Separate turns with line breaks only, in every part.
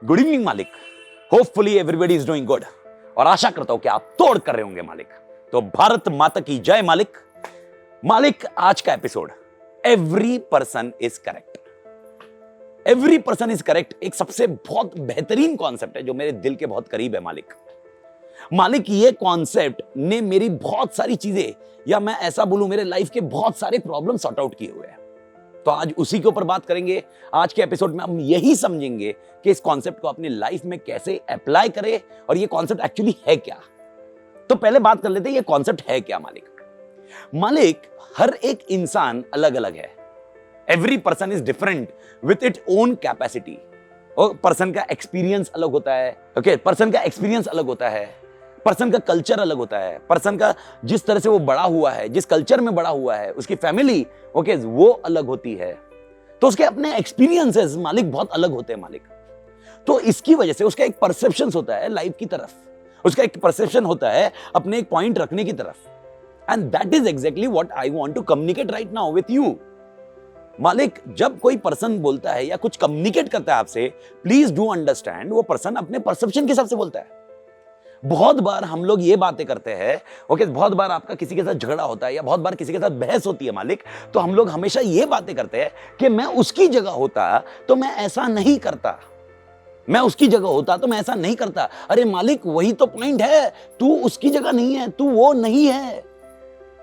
Good evening मालिक। Hopefully everybody is doing good और आशा करता हूं कि आप तोड़ कर रहे होंगे मालिक। तो भारत माता की जय मालिक। मालिक आज का episode every person is correct. Every person is correct एक सबसे बहुत बेहतरीन कॉन्सेप्ट है जो मेरे दिल के बहुत करीब है मालिक। मालिक ये कॉन्सेप्ट ने मेरी बहुत सारी चीजें, या मैं ऐसा बोलूं मेरे लाइफ के बहुत सारे प्रॉब्लम सॉर्ट आउट किए हुए हैं। तो आज उसी के ऊपर बात करेंगे। आज के एपिसोड में हम यही समझेंगे कि इस कॉन्सेप्ट को अपनी लाइफ में कैसे अप्लाई करें और ये कॉन्सेप्ट एक्चुअली है क्या। तो पहले बात कर लेते हैं ये कॉन्सेप्ट है क्या मालिक। हर एक इंसान अलग अलग है। Every person is different with it own capacity. और पर्सन का एक्सपीरियंस अलग होता है। ओके, पर्सन का एक्सपीरियंस अलग होता है, पर्सन का कल्चर अलग होता है, पर्सन का जिस तरह से वो बड़ा हुआ है, जिस कल्चर में बड़ा हुआ है, उसकी फैमिली ओके वो अलग होती है। तो उसके अपने एक्सपीरियंसेस मालिक बहुत अलग होते हैं मालिक। तो इसकी वजह से उसका एक परसेप्शन होता है लाइफ की तरफ, उसका एक परसेप्शन होता है अपने एक पॉइंट रखने की तरफ। And that is exactly what I want to communicate right now with you मालिक। जब कोई पर्सन बोलता है या कुछ कम्युनिकेट करता है आपसे, प्लीज डू अंडरस्टैंड वो पर्सन अपने परसेप्शन के हिसाब से बोलता है। बहुत बार हम लोग ये बातें करते हैं, ओके, बहुत बार आपका किसी के साथ झगड़ा होता है या बहुत बार किसी के साथ बहस होती है मालिक, तो हम लोग हमेशा ये बातें करते हैं कि मैं उसकी जगह होता तो मैं ऐसा नहीं करता, मैं उसकी जगह होता तो मैं ऐसा नहीं करता। अरे मालिक वही तो पॉइंट है, तू उसकी जगह नहीं है, तू वो नहीं है,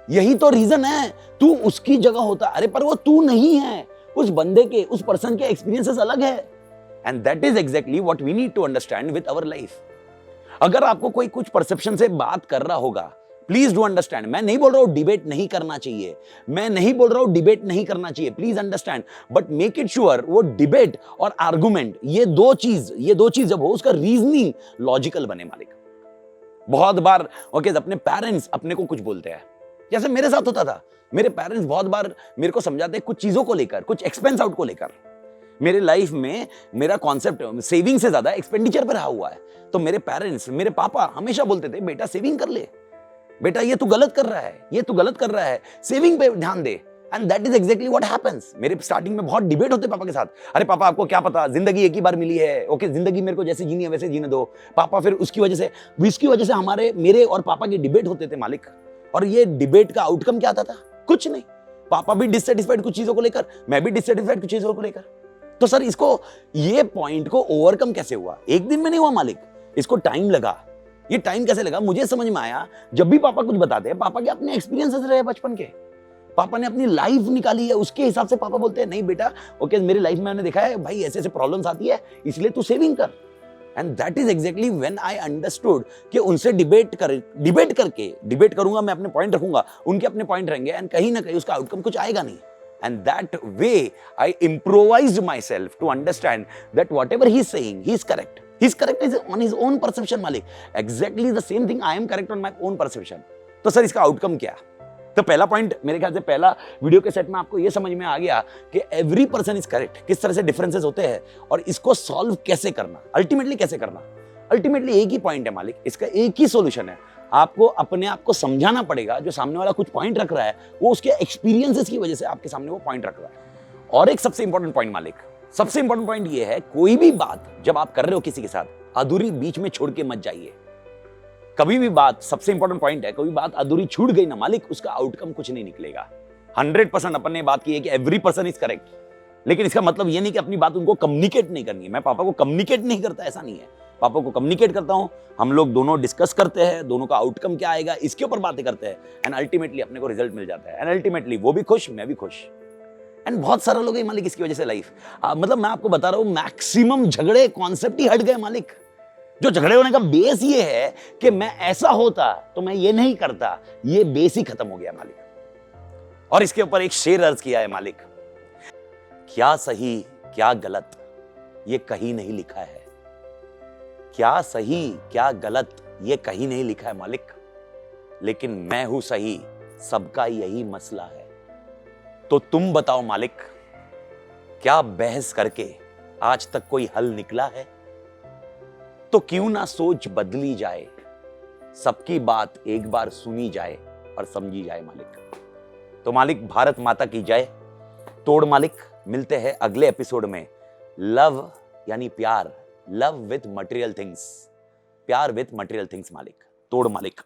यही तो रीजन है। तू उसकी जगह होता, अरे पर वो तू नहीं है, उस बंदे के, उस पर्सन के एक्सपीरियंसेस अलग है। And that is exactly what we need to understand with our life. अगर आपको कोई कुछ परसेप्शन से बात कर रहा होगा, प्लीज डू अंडरस्टैंड, मैं नहीं बोल रहा हूं डिबेट नहीं करना चाहिए, मैं नहीं बोल रहा हूं डिबेट नहीं करना चाहिए, please understand, but make it sure वो डिबेट और आर्गुमेंट ये दो चीज जब हो उसका रीजनिंग लॉजिकल बने मालिक। बहुत बार ओके अपने पेरेंट्स अपने को कुछ बोलते हैं, जैसे मेरे साथ होता था। मेरे पेरेंट्स बहुत बार मेरे को समझाते हैं कुछ चीजों को लेकर, कुछ एक्सपेंस आउट को लेकर। मेरे लाइफ में मेरा कॉन्सेप्ट सेविंग से ज्यादा एक्सपेंडिचर पर रहा हुआ है। तो मेरे पेरेंट्स, मेरे पापा हमेशा बोलते थे बेटा सेविंग कर ले, बेटा ये तू गलत कर रहा है, ये तू गलत कर रहा है, सेविंग पे ध्यान दे। And that is exactly what happens. मेरे स्टार्टिंग में बहुत डिबेट होते पापा के साथ। अरे पापा आपको क्या पता, जिंदगी एक ही बार मिली है, ओके जिंदगी मेरे को जैसे जीनी है वैसे जीने दो पापा। फिर उसकी वजह से हमारे मेरे और पापा के डिबेट होते थे मालिक। और ये डिबेट का आउटकम क्या आता था? कुछ नहीं। पापा भी डिससेटिस्फाइड कुछ चीजों को लेकर, मैं भी डिससेटिस्फाइड कुछ चीजों को लेकर। तो सर इसको, ये पॉइंट को ओवरकम कैसे हुआ? एक दिन में नहीं हुआ मालिक, इसको टाइम लगा। ये टाइम कैसे लगा? मुझे समझ में आया जब भी पापा कुछ बताते हैं, पापा के अपने एक्सपीरियंसेस रहे बचपन के, पापा ने अपनी लाइफ निकाली है, उसके हिसाब से पापा बोलते हैं नहीं बेटा ओके मेरी लाइफ में मैंने देखा है भाई ऐसे ऐसे प्रॉब्लम्स आती है, इसलिए तू सेविंग कर। And that is exactly when I understood कि उनसे डिबेट करूंगा, मैं अपने पॉइंट रखूंगा, उनके अपने पॉइंट रहेंगे, एंड कहीं ना कहीं उसका आउटकम कुछ आएगा नहीं। And that way, I improvised myself to understand that whatever he's saying, he's correct. He's correct is on his own perception, Malik. Exactly the same thing I am correct on my own perception. तो sir इसका outcome क्या? तो पहला point मेरे ख्याल से पहला video के सेट में आपको ये समझ में आ गया कि एवरी पर्सन इज करेक्ट, किस तरह से डिफरेंसेस होते हैं और इसको सॉल्व कैसे करना, अल्टीमेटली कैसे करना। अल्टीमेटली एक ही पॉइंट है मालिक, इसका एक ही सॉल्यूशन है। आपको अपने आप को समझाना पड़ेगा, जो सामने वाला कुछ पॉइंट रख रहा है वो उसके एक्सपीरियंसेस की वजह से आपके सामने वो पॉइंट रख रहा है। और एक सबसे इंपॉर्टेंट पॉइंट मालिक, सबसे इंपॉर्टेंट पॉइंट ये है, कोई भी बात जब आप कर रहे हो किसी के साथ, अधूरी बीच में छोड़ के मत जाइए। कभी भी बात, सबसे इंपॉर्टेंट पॉइंट है, कोई बात अधूरी छूट गई ना मालिक, उसका आउटकम कुछ नहीं निकलेगा। 100% अपन ने बात की है कि एवरी पर्सन इज करेक्ट, लेकिन इसका मतलब ये नहीं कि अपनी बात उनको कम्युनिकेट नहीं करनी है। मैं पापा को कम्युनिकेट नहीं करता, ऐसा नहीं है। पापा को कम्युनिकेट करता हूं, हम लोग दोनों डिस्कस करते हैं, दोनों का आउटकम क्या आएगा इसके ऊपर बातें करते हैं, एंड अल्टीमेटली अपने को रिजल्ट मिल जाता है, एंड अल्टीमेटली वो भी खुश, मैं भी खुश। एंड बहुत सारे लोग हैं मालिक इसकी वजह से लाइफ, मतलब मैं आपको बता रहा हूं मैक्सिमम झगड़े कॉन्सेप्ट ही हट गए मालिक। जो झगड़े होने का बेस ये है कि मैं ऐसा होता तो मैं ये नहीं करता, ये बेस ही खत्म हो गया मालिक। और इसके ऊपर एक शेर अर्ज किया है मालिक, क्या सही क्या गलत ये कहीं नहीं लिखा है, क्या सही क्या गलत ये कहीं नहीं लिखा है मालिक, लेकिन मैं हूं सही सबका यही मसला है। तो तुम बताओ मालिक, क्या बहस करके आज तक कोई हल निकला है? तो क्यों ना सोच बदली जाए, सबकी बात एक बार सुनी जाए और समझी जाए मालिक। तो मालिक भारत माता की जय। तोड़ मालिक, मिलते हैं अगले एपिसोड में। लव यानी प्यार लव विथ मटेरियल थिंग्स, प्यार विथ मटेरियल थिंग्स मालिक, तोड़ मालिक।